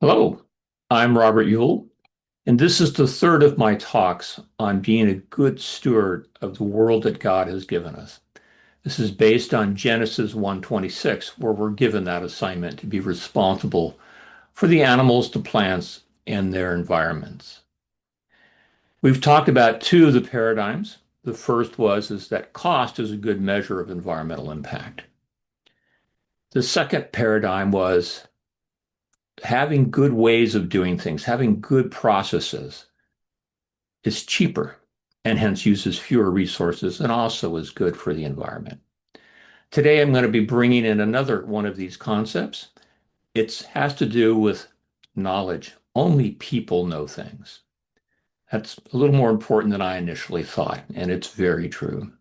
Hello, I'm Robert Yule, and this is the third of my talks on being a good steward of the world that God has given us. This is based on Genesis 1:26, where we're given that assignment to be responsible for the animals, the plants, and their environments. We've talked about two of the paradigms. The first is that cost is a good measure of environmental impact. The second paradigm was having good ways of doing things, having good processes is cheaper and hence uses fewer resources and also is good for the environment. Today, I'm going to be bringing in another one of these concepts. It has to do with knowledge. Only people know things. That's a little more important than I initially thought, and it's very true.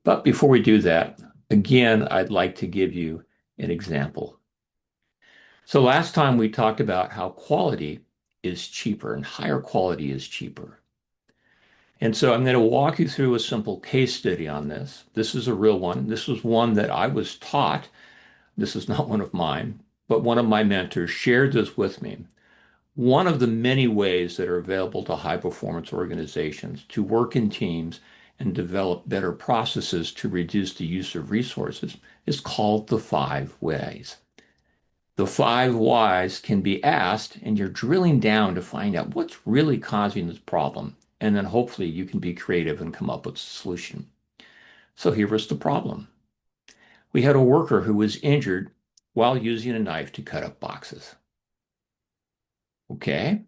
But before we do that, again, I'd like to give you an example. So last time we talked about how quality is cheaper and higher quality is cheaper. And so I'm going to walk you through a simple case study on this. This is a real one. This was one that I was taught. This is not one of mine, but one of my mentors shared this with me. One of the many ways that are available to high performance organizations to work in teams and develop better processes to reduce the use of resources is called the five whys. The five whys can be asked, and you're drilling down to find out what's really causing this problem. And then hopefully you can be creative and come up with a solution. So here was the problem. We had a worker who was injured while using a knife to cut up boxes. Okay.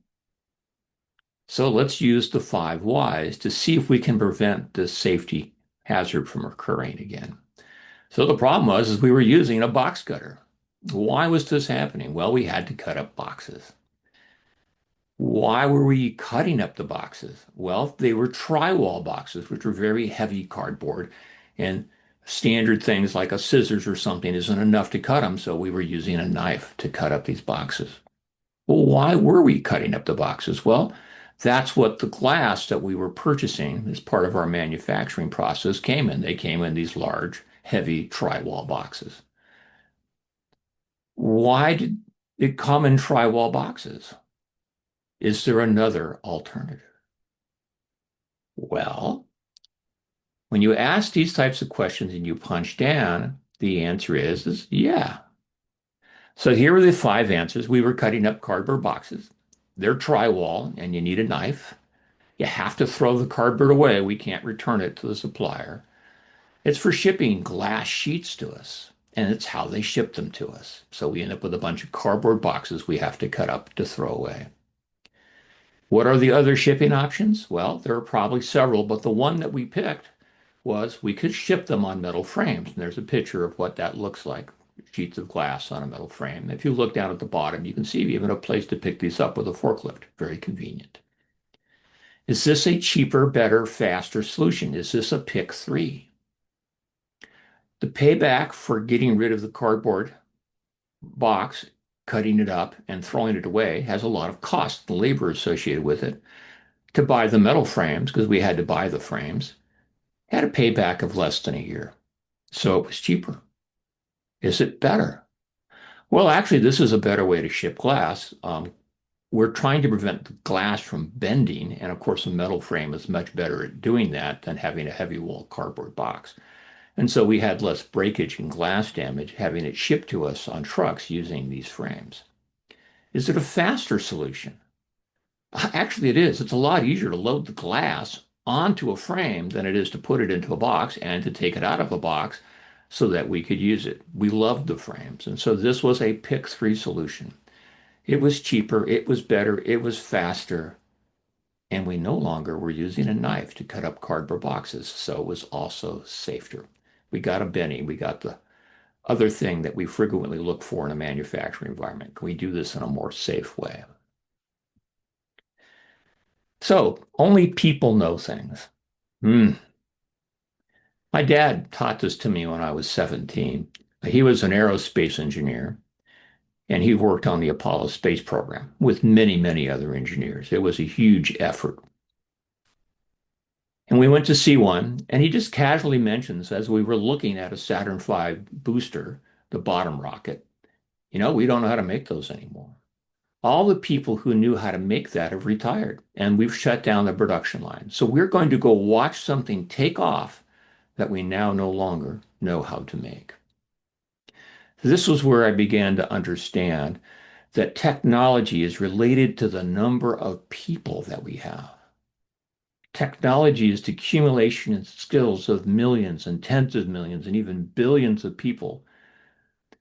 So let's use the five whys to see if we can prevent this safety hazard from occurring again. So the problem was we were using a box cutter. Why was this happening? Well, we had to cut up boxes. Why were we cutting up the boxes? Well, they were drywall boxes, which were very heavy cardboard, and standard things like a scissors or something isn't enough to cut them, so we were using a knife to cut up these boxes. Well, why were we cutting up the boxes? Well, that's what the glass that we were purchasing as part of our manufacturing process came in. They came in these large, heavy drywall boxes. Why did it come in drywall boxes? Is there another alternative? Well, when you ask these types of questions and you punch down, the answer is yeah. So here are the five answers. We were cutting up cardboard boxes. They're drywall and you need a knife. You have to throw the cardboard away. We can't return it to the supplier. It's for shipping glass sheets to us, and it's how they ship them to us. So we end up with a bunch of cardboard boxes we have to cut up to throw away. What are the other shipping options? Well, there are probably several, but the one that we picked was we could ship them on metal frames. And there's a picture of what that looks like, sheets of glass on a metal frame. If you look down at the bottom, you can see we even a place to pick these up with a forklift. Very convenient. Is this a cheaper, better, faster solution? Is this a pick three? The payback for getting rid of the cardboard box, cutting it up, and throwing it away has a lot of cost, the labor associated with it. To buy the metal frames, because we had to buy the frames, had a payback of less than a year. So it was cheaper. Is it better? Well, actually, this is a better way to ship glass. We're trying to prevent the glass from bending, and of course, a metal frame is much better at doing that than having a heavy wall cardboard box. And so we had less breakage and glass damage having it shipped to us on trucks using these frames. Is it a faster solution? Actually, it is. It's a lot easier to load the glass onto a frame than it is to put it into a box and to take it out of a box so that we could use it. We loved the frames. And so this was a pick three solution. It was cheaper, it was better, it was faster, and we no longer were using a knife to cut up cardboard boxes. So it was also safer. We got a Benny. We got the other thing that we frequently look for in a manufacturing environment. Can we do this in a more safe way? So only people know things. Hmm. My dad taught this to me when I was 17. He was an aerospace engineer and he worked on the Apollo space program with many, many other engineers. It was a huge effort. And we went to see one, and he just casually mentions as we were looking at a Saturn V booster, the bottom rocket, we don't know how to make those anymore. All the people who knew how to make that have retired, and we've shut down the production line. So we're going to go watch something take off that we now no longer know how to make. This was where I began to understand that technology is related to the number of people that we have. Technology is the accumulation and skills of millions and tens of millions and even billions of people.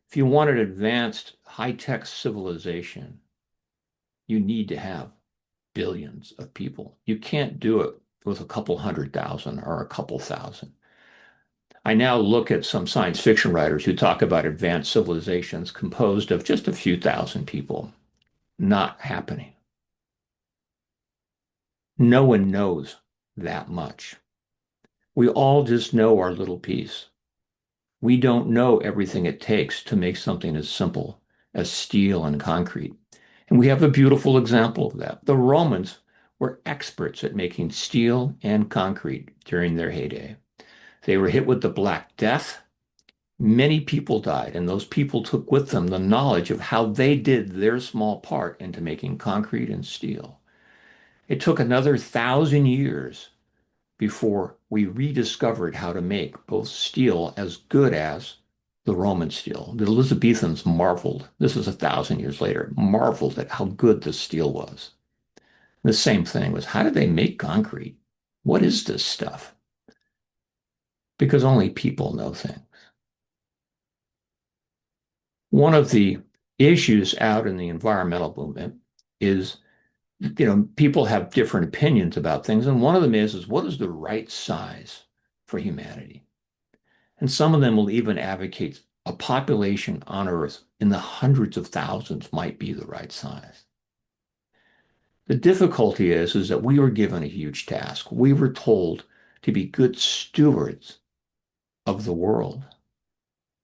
If you want an advanced high-tech civilization, you need to have billions of people. You can't do it with a couple 100,000 or a couple thousand. I now look at some science fiction writers who talk about advanced civilizations composed of just a few thousand people. Not happening. No one knows that much. We all just know our little piece. We don't know everything it takes to make something as simple as steel and concrete. And we have a beautiful example of that. The Romans were experts at making steel and concrete during their heyday. They were hit with the Black Death. Many people died, and those people took with them the knowledge of how they did their small part into making concrete and steel. It took another 1,000 years before we rediscovered how to make both steel as good as the Roman steel. The Elizabethans marveled, this is 1,000 years later, marveled at how good the steel was. The same thing was, how did they make concrete? What is this stuff? Because only people know things. One of the issues out in the environmental movement is, people have different opinions about things. And one of them is what is the right size for humanity? And some of them will even advocate a population on Earth in the hundreds of thousands might be the right size. The difficulty is that we were given a huge task. We were told to be good stewards of the world.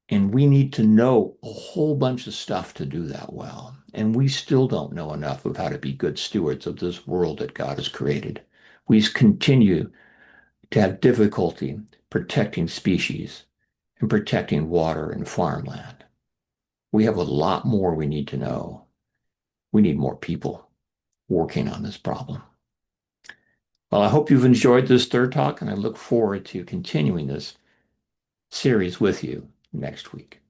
And we need to know a whole bunch of stuff to do that well. And we still don't know enough of how to be good stewards of this world that God has created. We continue to have difficulty protecting species and protecting water and farmland. We have a lot more we need to know. We need more people working on this problem. Well, I hope you've enjoyed this third talk, and I look forward to continuing this series with you next week.